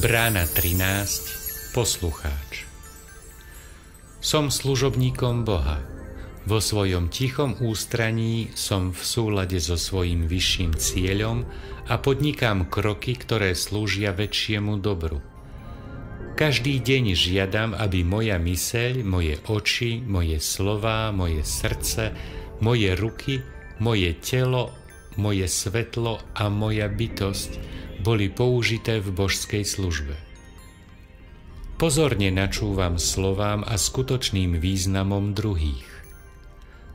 Brána 13. Poslucháč. Som služobníkom Boha. Vo svojom tichom ústraní som v súlade so svojím vyšším cieľom a podnikám kroky, ktoré slúžia väčšiemu dobru. Každý deň žiadam, aby moja myseľ, moje oči, moje slová, moje srdce, moje ruky, moje telo, moje svetlo a moja bytosť boli použité v božskej službe. Pozorne načúvam slovám a skutočným významom druhých.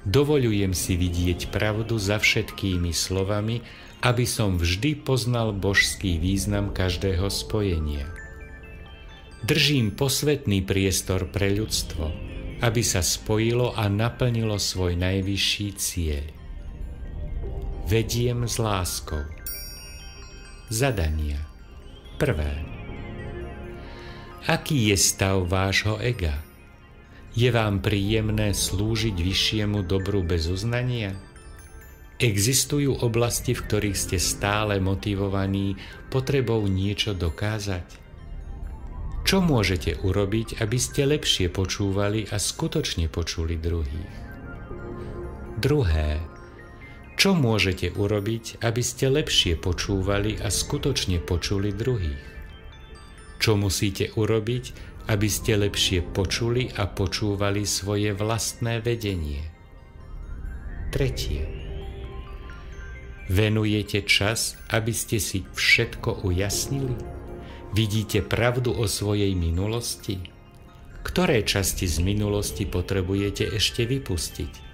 Dovoľujem si vidieť pravdu za všetkými slovami, aby som vždy poznal božský význam každého spojenia. Držím posvätný priestor pre ľudstvo, aby sa spojilo a naplnilo svoj najvyšší cieľ. Vediem s láskou. Zadania. 1. Aký je stav vášho ega? Je vám príjemné slúžiť vyššiemu dobru bez uznania? Existujú oblasti, v ktorých ste stále motivovaní potrebou niečo dokázať? Čo môžete urobiť, aby ste lepšie počúvali a skutočne počuli druhých? 2. Čo môžete urobiť, aby ste lepšie počúvali a skutočne počuli druhých? Čo musíte urobiť, aby ste lepšie počuli a počúvali svoje vlastné vedenie? 3. Venujete čas, aby ste si všetko ujasnili? Vidíte pravdu o svojej minulosti? Ktoré časti z minulosti potrebujete ešte vypustiť?